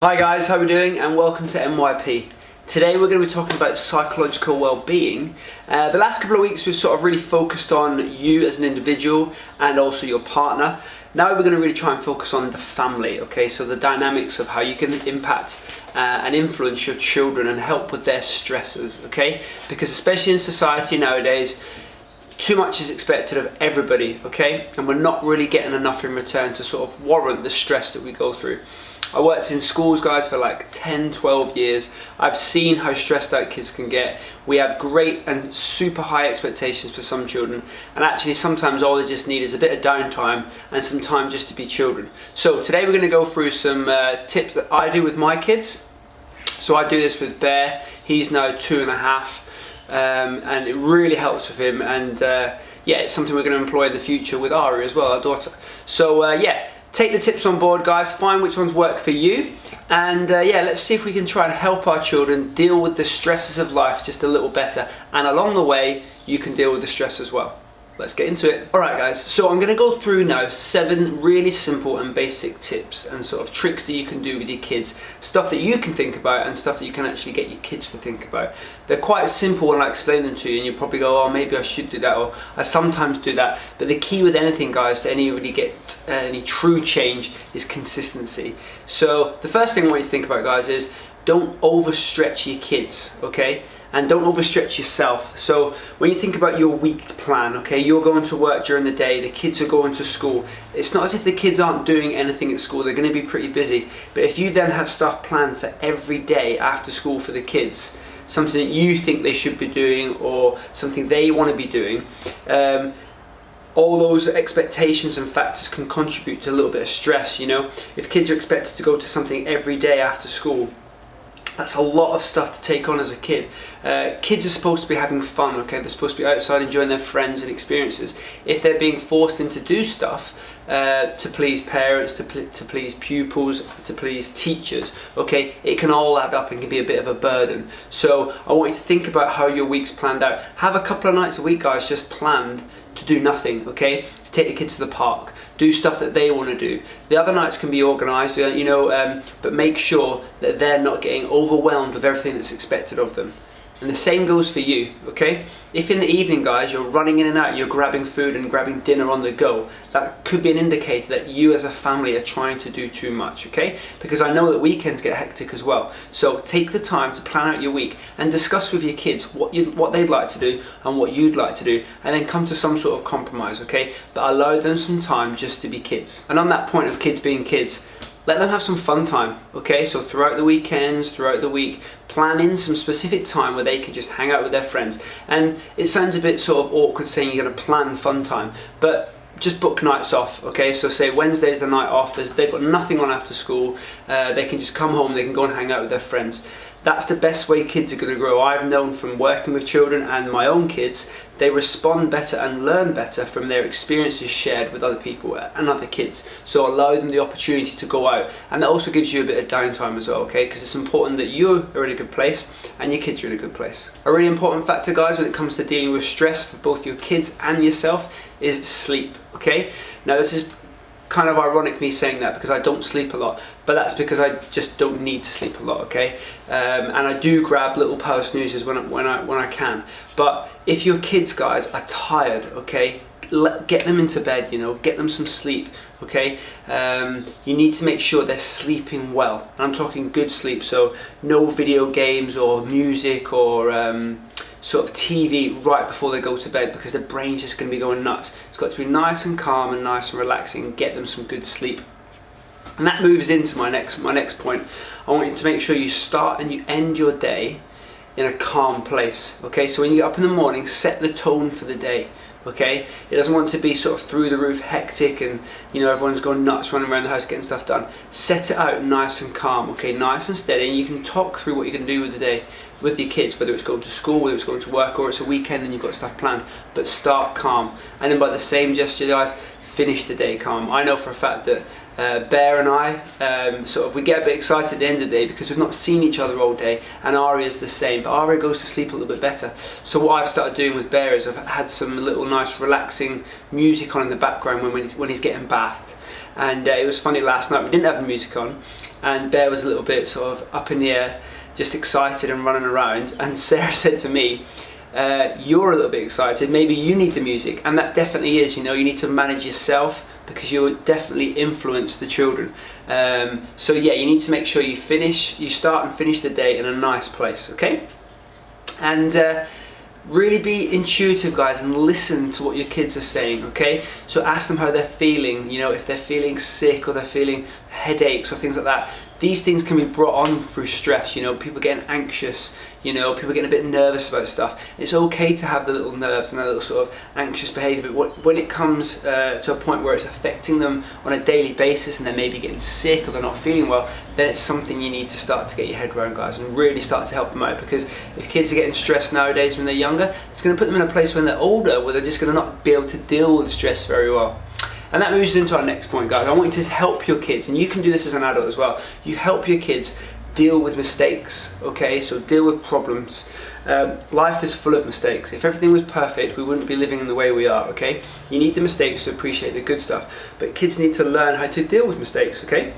Hi guys, how are we doing? And welcome to MYP. Today we're going to be talking about psychological well-being. The last couple of weeks we've sort of really focused on you as an individual and also your partner. Now we're going to really try and focus on the family, okay? So the dynamics of how you can impact and influence your children and help with their stressors, okay? Because especially in society nowadays, too much is expected of everybody, okay? And we're not really getting enough in return to sort of warrant the stress that we go through. I worked in schools, guys, for like 10, 12 years. I've seen how stressed out kids can get. We have great and super high expectations for some children, and actually sometimes all they just need is a bit of downtime and some time just to be children. So today we're going to go through some tips that I do with my kids. So I do this with Bear. He's now 2.5, and it really helps with him, and yeah, it's something we're going to employ in the future with Ari as well, our daughter. So yeah, take the tips on board, guys, find which ones work for you, and yeah, let's see if we can try and help our children deal with the stresses of life just a little better, and along the way you can deal with the stress as well. Let's get into it. Alright guys, so I'm going to go through now 7 really simple and basic tips and sort of tricks that you can do with your kids. Stuff that you can think about and stuff that you can actually get your kids to think about. They're quite simple when I explain them to you, and you probably go, oh, maybe I should do that, or I sometimes do that. But the key with anything, guys, to really get any true change is consistency. So the first thing I want you to think about, guys, is don't overstretch your kids, okay? And don't overstretch yourself. So when you think about your week plan, okay, you're going to work during the day, the kids are going to school. It's not as if the kids aren't doing anything at school, they're going to be pretty busy. But if you then have stuff planned for every day after school for the kids, something that you think they should be doing or something they want to be doing, all those expectations and factors can contribute to a little bit of stress, you know. If kids are expected to go to something every day after school, that's a lot of stuff to take on as a kid. Kids are supposed to be having fun, okay? They're supposed to be outside enjoying their friends and experiences. If they're being forced into do stuff to please parents, to please pupils, to please teachers, okay, it can all add up and can be a bit of a burden. So I want you to think about how your week's planned out. Have a couple of nights a week, guys, just planned to do nothing, okay? To take the kids to the park, do stuff that they want to do. The other nights can be organised, you know, but make sure that they're not getting overwhelmed with everything that's expected of them. And the same goes for you, okay? If in the evening, guys, you're running in and out, you're grabbing food and grabbing dinner on the go, that could be an indicator that you as a family are trying to do too much, okay? Because I know that weekends get hectic as well. So take the time to plan out your week and discuss with your kids what they'd like to do and what you'd like to do, and then come to some sort of compromise, okay? But allow them some time just to be kids. And on that point of kids being kids, let them have some fun time, okay? So throughout the weekends, throughout the week, plan in some specific time where they can just hang out with their friends. And it sounds a bit sort of awkward saying you're going to plan fun time, but just book nights off, okay? So say Wednesday's the night off, they've got nothing on after school, they can just come home, they can go and hang out with their friends. That's the best way kids are going to grow. I've known from working with children and my own kids, they respond better and learn better from their experiences shared with other people and other kids. So allow them the opportunity to go out, and that also gives you a bit of downtime as well, okay? Because it's important that you are in a good place and your kids are in a good place. A really important factor, guys, when it comes to dealing with stress for both your kids and yourself is sleep, okay? Now this is kind of ironic me saying that because I don't sleep a lot, but that's because I just don't need to sleep a lot, okay? And I do grab little power snoozes when I can. But if your kids, guys, are tired, okay, get them into bed, you know, get them some sleep, okay? You need to make sure they're sleeping well, and I'm talking good sleep, so no video games or music or sort of TV right before they go to bed, because their brain's just going to be going nuts. It's got to be nice and calm and nice and relaxing, and get them some good sleep. And that moves into my next point. I want you to make sure you start and you end your day in a calm place, okay? So when you get up in the morning, set the tone for the day, okay? It doesn't want to be sort of through the roof hectic and, you know, everyone's going nuts running around the house getting stuff done. Set it out nice and calm, okay? Nice and steady, and you can talk through what you're going to do with the day with your kids, whether it's going to school, whether it's going to work, or it's a weekend and you've got stuff planned. But start calm, and then by the same gesture, guys, finish the day calm. I know for a fact that Bear and I, we get a bit excited at the end of the day because we've not seen each other all day, and Ari is the same, but Ari goes to sleep a little bit better. So what I've started doing with Bear is I've had some little nice relaxing music on in the background when he's getting bathed. And it was funny, last night we didn't have the music on, and Bear was a little bit sort of up in the air, just excited and running around, and Sarah said to me, you're a little bit excited, maybe you need the music. And that definitely is, you know, you need to manage yourself, because you'll definitely influence the children. So yeah, you need to make sure you start and finish the day in a nice place, okay? And really be intuitive, guys, and listen to what your kids are saying, okay? So ask them how they're feeling, you know, if they're feeling sick or they're feeling headaches or things like that. These things can be brought on through stress, you know, people getting anxious, you know, people getting a bit nervous about stuff. It's okay to have the little nerves and that little sort of anxious behaviour, but when it comes to a point where it's affecting them on a daily basis and they're maybe getting sick or they're not feeling well, then it's something you need to start to get your head around, guys, and really start to help them out. Because if kids are getting stressed nowadays when they're younger, it's going to put them in a place when they're older where they're just going to not be able to deal with stress very well. And that moves us into our next point, guys. I want you to help your kids, and you can do this as an adult as well. You help your kids deal with mistakes, okay? So deal with problems. Life is full of mistakes. If everything was perfect, we wouldn't be living in the way we are, okay? You need the mistakes to appreciate the good stuff, but kids need to learn how to deal with mistakes, okay?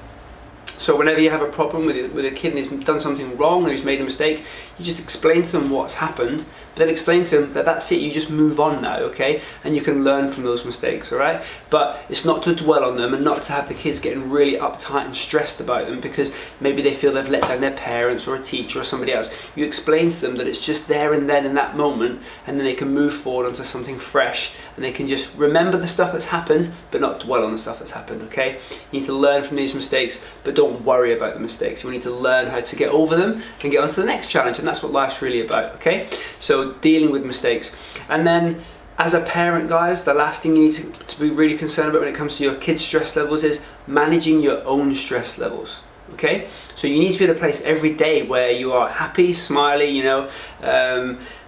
So whenever you have a problem with a kid and he's done something wrong or he's made a mistake, you just explain to them what's happened, but then explain to them that that's it, you just move on now, okay? And you can learn from those mistakes, all right? But it's not to dwell on them and not to have the kids getting really uptight and stressed about them because maybe they feel they've let down their parents or a teacher or somebody else. You explain to them that it's just there and then in that moment, and then they can move forward onto something fresh, and they can just remember the stuff that's happened but not dwell on the stuff that's happened, okay? You need to learn from these mistakes, but don't worry about the mistakes. You need to learn how to get over them and get on to the next challenge, and that's what life's really about, okay? So dealing with mistakes. And then as a parent, guys, the last thing you need to be really concerned about when it comes to your kids' stress levels is managing your own stress levels, okay? So you need to be at a place every day where you are happy, smiley, you know,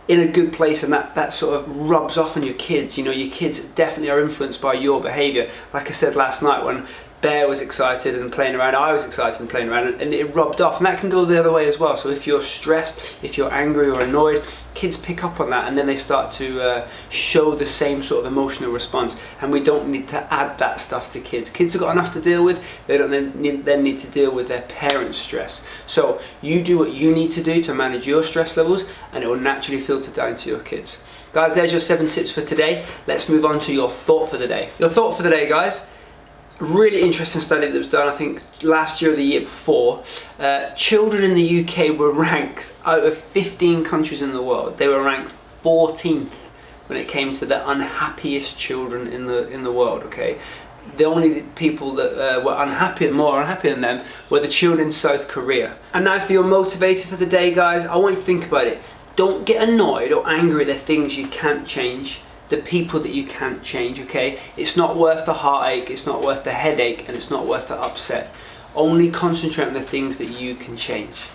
in a good place, and that sort of rubs off on your kids. You know, your kids definitely are influenced by your behaviour. Like I said last night, when Bear was excited and playing around, I was excited and playing around, and it rubbed off, and that can go the other way as well. So if you're stressed, if you're angry or annoyed, kids pick up on that, and then they start to show the same sort of emotional response, and we don't need to add that stuff to kids. Kids have got enough to deal with. They don't then need to deal with their parents' stress. So you do what you need to do to manage your stress levels, and it will naturally filter down to your kids. Guys, there's your 7 tips for today. Let's move on to your thought for the day. Your thought for the day, guys. Really interesting study that was done, I think last year or the year before. Children in the UK were ranked, out of 15 countries in the world, they were ranked 14th when it came to the unhappiest children in the world, okay? The only people that were more unhappy than them were the children in South Korea. And now for your motivator for the day, guys, I want you to think about it. Don't get annoyed or angry at the things you can't change, the people that you can't change, okay? It's not worth the heartache, it's not worth the headache, and it's not worth the upset. Only concentrate on the things that you can change.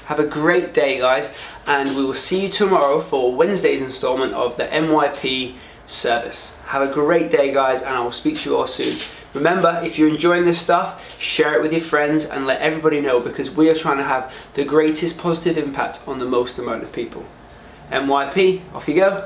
Have a great day, guys, and we will see you tomorrow for Wednesday's installment of the MYP service. Have a great day, guys, and I will speak to you all soon. Remember, if you're enjoying this stuff, share it with your friends and let everybody know, because we are trying to have the greatest positive impact on the most amount of people. MYP, off you go.